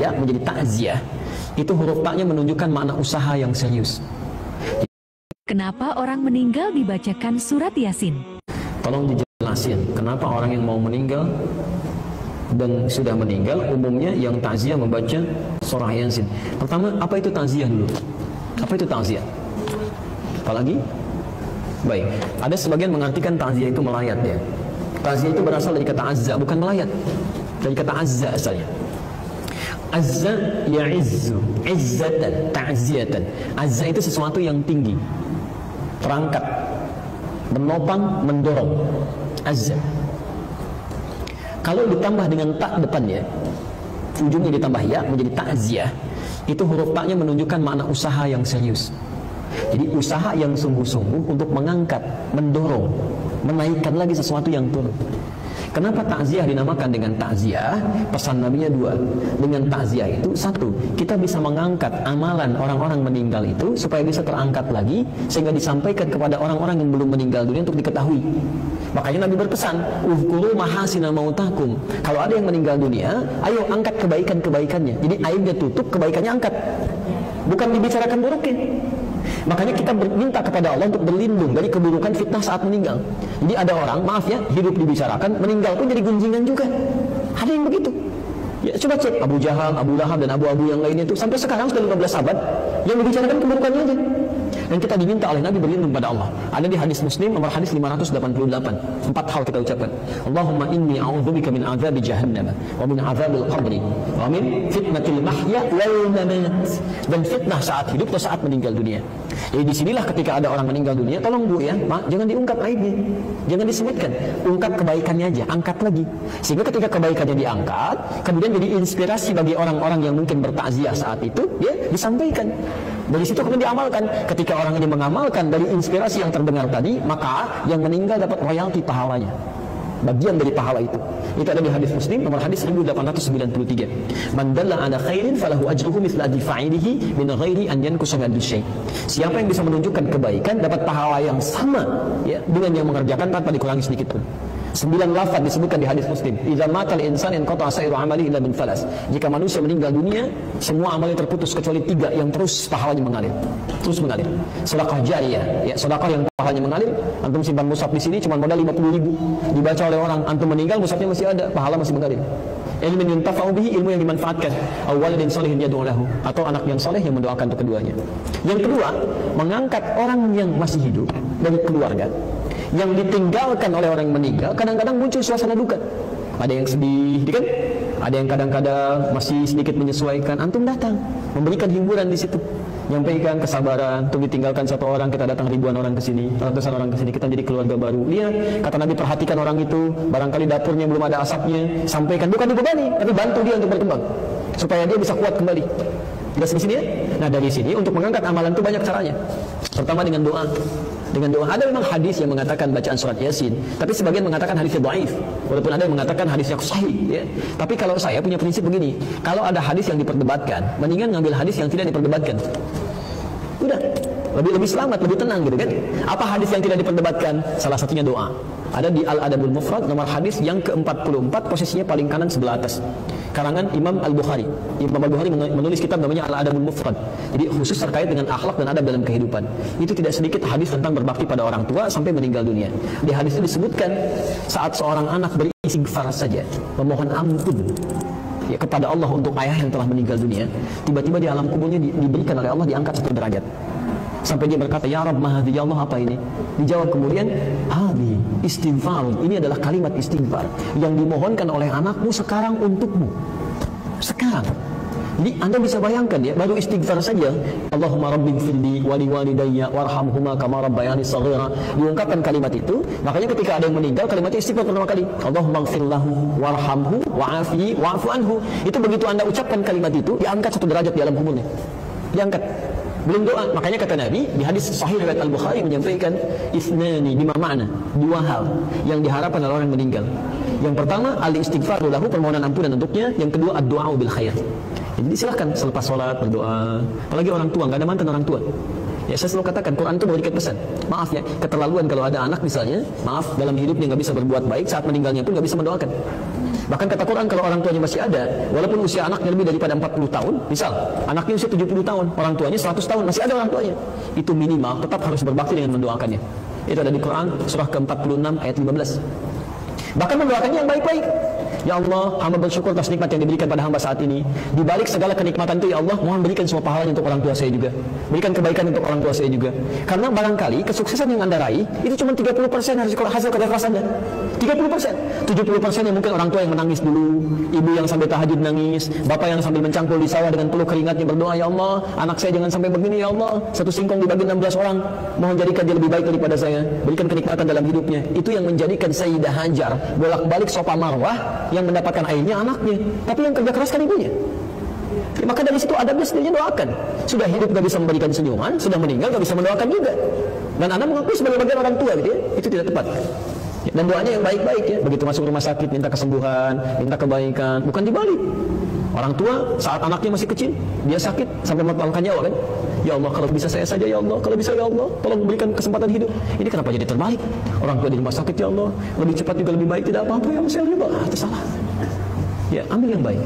ya menjadi takziah, itu huruf taknya menunjukkan makna usaha yang serius. Kenapa orang meninggal dibacakan surat Yasin? Tolong dijelasin, kenapa orang yang mau meninggal dan sudah meninggal umumnya yang takziah membaca surah Yasin. Pertama, apa itu takziah dulu? Apa itu takziah? Apalagi? Baik, ada sebagian mengartikan takziah itu melayat ya. Takziah itu berasal dari kata azza, bukan melayat. Dari kata azza asalnya. Azza ya'izzu, izzatan, ta'ziyatan. Azza itu sesuatu yang tinggi, terangkat, menopang, mendorong. Azza. Kalau ditambah dengan tak depannya, ujungnya ditambah ya menjadi takziah, itu huruf taknya menunjukkan makna usaha yang serius. Jadi usaha yang sungguh-sungguh untuk mengangkat, mendorong, menaikkan lagi sesuatu yang turun. Kenapa takziah dinamakan dengan takziah? Pesan Nabi-nya dua. Dengan takziah itu, satu, kita bisa mengangkat amalan orang-orang meninggal itu supaya bisa terangkat lagi, sehingga disampaikan kepada orang-orang yang belum meninggal dunia untuk diketahui. Makanya Nabi berpesan, "Uzkuru mahasina mautakum." Kalau ada yang meninggal dunia, ayo angkat kebaikan-kebaikannya. Jadi aibnya tutup, kebaikannya angkat. Bukan dibicarakan buruknya. Makanya kita minta kepada Allah untuk berlindung dari keburukan fitnah saat meninggal. Jadi ada orang, maaf ya, hidup dibicarakan, meninggal pun jadi gunjingan juga. Ada yang begitu. Ya, coba cek Abu Jahal, Abu Lahab, dan Abu-Abu yang lainnya itu. Sampai sekarang sudah 15 abad yang dibicarakan keburukannya aja. Dan kita diminta oleh Nabi berlindung pada Allah. Ada di hadis Muslim nomor hadis 588. 4 hal kita ucapkan. Allahumma inni a'udzubika min azabi jahannam wa min azabil qabri wa min fitnatil mahya wal mamat. Dan fitnah saat hidup atau saat meninggal dunia. Jadi disinilah ketika ada orang meninggal dunia, tolong Bu ya, Mak, jangan diungkap aibnya, jangan disebutkan, ungkap kebaikannya aja, angkat lagi. Sehingga ketika kebaikannya diangkat, kemudian jadi inspirasi bagi orang-orang yang mungkin bertakziah saat itu, ya disampaikan. Dari situ kemudian diamalkan. Ketika orang ini mengamalkan dari inspirasi yang terdengar tadi, maka yang meninggal dapat royalti pahalanya, bagian dari pahala itu. Itu ada di hadis Muslim nomor hadis 1893. Man dalla ala khairin falahu ajruhu mithla ajri fa'ilihi min ghairi an yanqusa min syai'. Siapa yang bisa menunjukkan kebaikan dapat pahala yang sama ya dengan yang mengerjakan tanpa dikurangi sedikit pun. 9 lafaz disebutkan di hadis Muslim. Idza matal insan inqata sa'iru amali illa min falas. Jika manusia meninggal dunia, semua amalnya terputus kecuali 3 yang terus pahalanya mengalir. Terus mengalir. Sedekah jariyah, ya, sedekah yang pahalanya mengalir. Antum simpan mushaf di sini cuma modal 50.000. Dibaca oleh orang, antum meninggal mushafnya masih ada, pahala masih mengalir. Ilmu yang yuntafa'u bihi, ilmu yang dimanfaatkan. Aw waladin shalihin yad'u lahu, atau anak yang saleh yang mendoakan untuk keduanya. Yang kedua, mengangkat orang yang masih hidup dari keluarga yang ditinggalkan oleh orang yang meninggal. Kadang-kadang muncul suasana duka, ada yang sedih, kan? Ada yang kadang-kadang masih sedikit menyesuaikan. Antum datang, memberikan hiburan di situ, nyampaikan kesabaran. Untuk ditinggalkan satu orang, kita datang ribuan orang ke sini, ratusan orang ke sini, kita jadi keluarga baru. Lihat, kata Nabi, perhatikan orang itu, barangkali dapurnya belum ada asapnya, sampaikan, bukan dibebani, tapi bantu dia untuk berkembang supaya dia bisa kuat kembali. Jelas di sini ya? Nah, dari sini untuk mengangkat amalan itu banyak caranya. Pertama dengan doa. Dengan doa. Ada memang hadis yang mengatakan bacaan surat Yasin, tapi sebagian mengatakan hadisnya dhaif, walaupun ada yang mengatakan hadisnya sahih ya. Tapi kalau saya punya prinsip begini, kalau ada hadis yang diperdebatkan, mendingan ngambil hadis yang tidak diperdebatkan. Udah, lebih selamat, lebih tenang gitu kan. Apa hadis yang tidak diperdebatkan? Salah satunya doa. Ada di Al-Adabul Mufrad nomor hadis yang ke-44, posisinya paling kanan sebelah atas. Karangan Imam Al-Bukhari. Imam Al-Bukhari menulis kitab namanya Al-Adabul Mufrad. Jadi khusus terkait dengan akhlak dan adab dalam kehidupan. Itu tidak sedikit hadis tentang berbakti pada orang tua sampai meninggal dunia. Di hadis itu disebutkan saat seorang anak beristighfar saja, memohon ampun ya kepada Allah untuk ayah yang telah meninggal dunia, tiba-tiba di alam kuburnya diberikan oleh Allah, diangkat 1 derajat. Sampai dia berkata, "Ya Rabb, mahadhi, ya Allah, apa ini?" Dijawab kemudian, "Hadhi istighfar." Ini adalah kalimat istighfar yang dimohonkan oleh anakmu sekarang untukmu. Sekarang. Jadi Anda bisa bayangkan ya, baru istighfar saja, Allahumma rabbighfirli wa liwalidayya warhamhuma kama rabbayani shaghira. Diungkapkan kalimat itu, makanya ketika ada yang meninggal, kalimat istighfar pertama kali, Allahumma ighfirlahu warhamhu wa'afihi wa'fu anhu. Itu begitu Anda ucapkan kalimat itu, diangkat 1 derajat di alam kuburnya. Diangkat. Belum doa. Makanya kata Nabi di hadis sahih riwayat Al-Bukhari menyampaikan isnani, 5 makna, 2 hal yang diharapkan oleh orang yang meninggal. Yang pertama, al-istighfaru lahu, permohonan ampunan untuknya. Yang kedua, ad-du'a bil khair. Jadi silahkan selepas sholat berdoa. Apalagi orang tua, nggak ada mantan orang tua. Ya saya selalu katakan Quran itu memberikan pesan. Maaf ya, keterlaluan kalau ada anak misalnya, maaf dalam hidupnya nggak bisa berbuat baik, saat meninggalnya pun nggak bisa mendoakan. Bahkan kata Quran kalau orang tuanya masih ada, walaupun usia anaknya lebih daripada 40 tahun, misal anaknya usia 70 tahun, orang tuanya 100 tahun, masih ada orang tuanya, itu minimal tetap harus berbakti dengan mendoakannya. Itu ada di Quran surah ke-46 ayat 15. Bahkan mendoakannya yang baik-baik. Ya Allah, hamba bersyukur atas nikmat yang diberikan pada hamba saat ini. Di balik segala kenikmatan itu, ya Allah, mohon berikan semua pahalanya untuk orang tua saya juga. Berikan kebaikan untuk orang tua saya juga. Karena barangkali kesuksesan yang Anda raih itu cuma 30% hasil kerja keras Anda. 30%. 70% yang mungkin orang tua yang menangis dulu, ibu yang sampai tahajud nangis, bapak yang sambil mencangkul di sawah dengan peluh keringatnya berdoa, ya Allah, anak saya jangan sampai begini, ya Allah. Satu singkong dibagi 16 orang. Mohon jadikan dia lebih baik daripada saya. Berikan kenikmatan dalam hidupnya. Itu yang menjadikan Sayyidah Hajar bolak-balik Safa Marwah, yang mendapatkan airnya anaknya, tapi yang kerja keras kan ibunya. Ya, maka dari situ adabnya sendirinya doakan. Sudah hidup gak bisa memberikan senyuman, sudah meninggal gak bisa mendoakan juga. Dan Anda mengakui sebagai bagian orang tua gitu ya, itu tidak tepat. Ya, dan doanya yang baik-baik ya, begitu masuk rumah sakit minta kesembuhan, minta kebaikan, bukan dibalik. Orang tua saat anaknya masih kecil, dia sakit sampai mempertaruhkan nyawa kan. Ya Allah, kalau bisa saya saja ya Allah, kalau bisa ya Allah, tolong berikan kesempatan hidup. Ini kenapa jadi terbalik? Orang tua di rumah sakit ya Allah, lebih cepat juga lebih baik, tidak apa-apa ya Allah, saya juga. Itu salah. Ya, ambil yang baik.